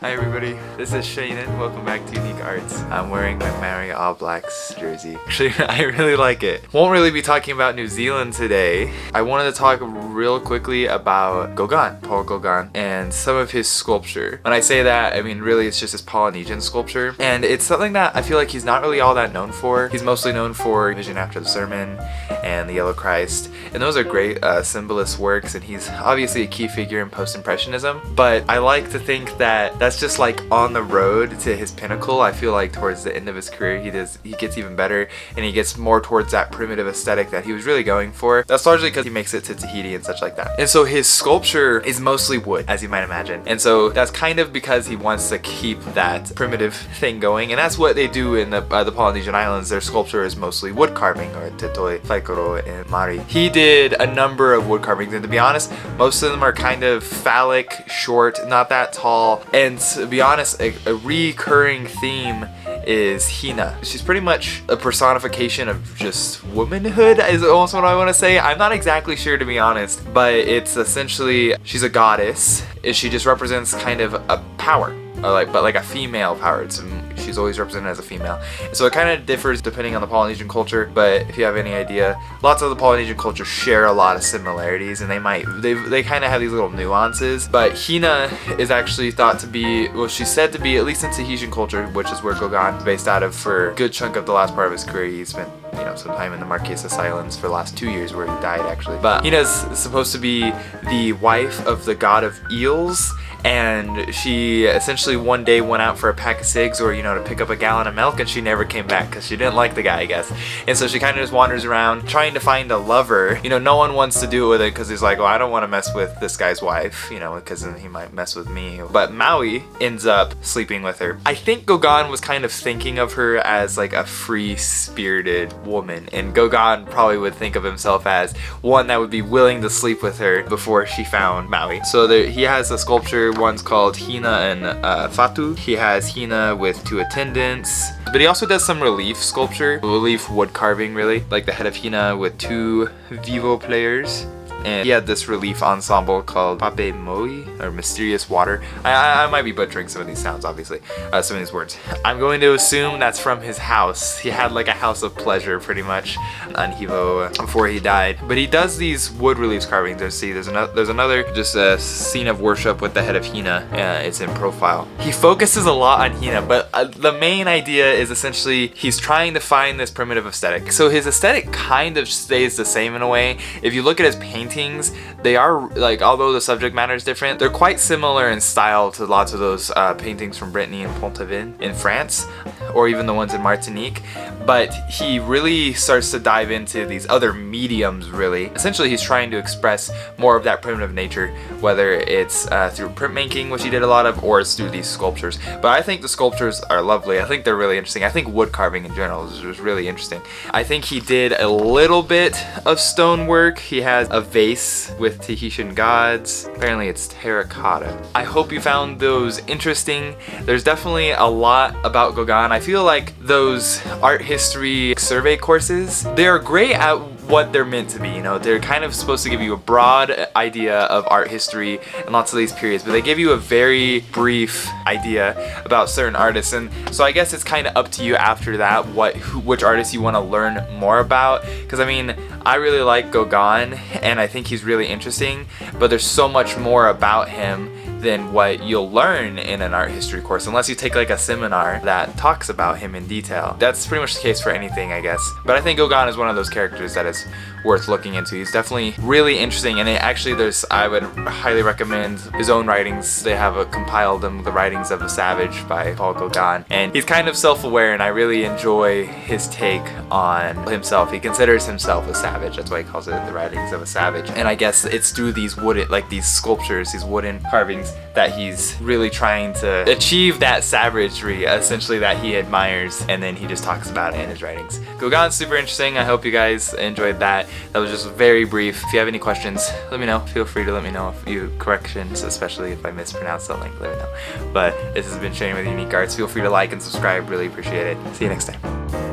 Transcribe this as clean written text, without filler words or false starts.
Hi everybody, this is Shanan. Welcome back to Unique Arts. I'm wearing my Maori All Blacks jersey. Actually, I really like it. Won't really be talking about New Zealand today. I wanted to talk real quickly about Gauguin, Paul Gauguin, and some of his sculpture. When I say that, I mean really it's just his Polynesian sculpture. And it's something that I feel like he's not really all that known for. He's mostly known for Vision After the Sermon and the Yellow Christ. And those are great symbolist works, and he's obviously a key figure in post-impressionism. But I like to think that that's just like on the road to his pinnacle. I feel like towards the end of his career he gets even better, and he gets more towards that primitive aesthetic that he was really going for. That's largely because he makes it to Tahiti and such like that. And so his sculpture is mostly wood, as you might imagine. And so that's kind of because he wants to keep that primitive thing going, and that's what they do in the Polynesian Islands. Their sculpture is mostly wood carving, or tetoi, whaikoro, and mari. He did a number of wood carvings, and to be honest, most of them are kind of phallic, short, not that tall. And to be honest, a recurring theme is Hina. She's pretty much a personification of just womanhood, is almost what I want to say. I'm not exactly sure, to be honest, but it's essentially she's a goddess. She just represents kind of a power, but like a female power. She's always represented as a female. So it kind of differs depending on the Polynesian culture, but if you have any idea, lots of the Polynesian cultures share a lot of similarities, and they kind of have these little nuances. But Hina is actually thought to be, well, she's said to be, at least in Tahitian culture, which is where Gauguin is based out of for a good chunk of the last part of his career. He spent some time in the Marquesas Islands for the last 2 years, where he died actually. But Hina's supposed to be the wife of the god of eels, and she essentially one day went out for a pack of cigs, or to pick up a gallon of milk, and she never came back because she didn't like the guy, I guess. And so she kind of just wanders around trying to find a lover. No one wants to do it with it because he's like, well, I don't want to mess with this guy's wife, because then he might mess with me. But Maui ends up sleeping with her. I think Gauguin was kind of thinking of her as like a free-spirited woman, and Gauguin probably would think of himself as one that would be willing to sleep with her before she found Maui. So he has a sculpture. One's called Hina and Fatu. He has Hina with 2 attendants, but he also does some relief sculpture, relief wood carving really, like the head of Hina with 2 vivo players. And he had this relief ensemble called Pape Moi, or Mysterious Water. I might be butchering some of these sounds, obviously, some of these words. I'm going to assume that's from his house. He had like a house of pleasure, pretty much, on Hivo before he died. But he does these wood relief carvings. There's another just a scene of worship with the head of Hina. It's in profile. He focuses a lot on Hina, but the main idea is essentially he's trying to find this primitive aesthetic. So his aesthetic kind of stays the same in a way. If you look at his paintings, they are, like, although the subject matter is different, they're quite similar in style to lots of those paintings from Brittany and Pont-Aven in France, or even the ones in Martinique. But he really starts to dive into these other mediums, really. Essentially, he's trying to express more of that primitive nature, whether it's through printmaking, which he did a lot of, or it's through these sculptures. But I think the sculptures are lovely. I think they're really interesting. I think wood carving in general is really interesting. I think he did a little bit of stonework. He has a vase with Tahitian gods. Apparently it's terracotta. I hope you found those interesting. There's definitely a lot about Gauguin. I feel like those art history survey courses, they're great at what they're meant to be. They're kind of supposed to give you a broad idea of art history and lots of these periods, but they give you a very brief idea about certain artists. And so I guess it's kind of up to you after that which artists you want to learn more about, because I mean, I really like Gauguin and I think he's really interesting, but there's so much more about him than what you'll learn in an art history course, unless you take like a seminar that talks about him in detail. That's pretty much the case for anything, I guess. But I think Gauguin is one of those characters that is worth looking into. He's definitely really interesting, and I would highly recommend his own writings. They have compiled them, The Writings of a Savage by Paul Gauguin, and he's kind of self-aware, and I really enjoy his take on himself. He considers himself a savage. That's why he calls it The Writings of a Savage. And I guess it's through these these sculptures, these wooden carvings, that he's really trying to achieve that savagery, essentially, that he admires, and then he just talks about it in his writings. Gauguin's super interesting. I hope you guys enjoyed that. That was just very brief. If you have any questions, let me know. Feel free to let me know if you corrections, especially if I mispronounced something, let me know. But this has been Shane with Unique Arts. Feel free to like and subscribe. Really appreciate it. See you next time.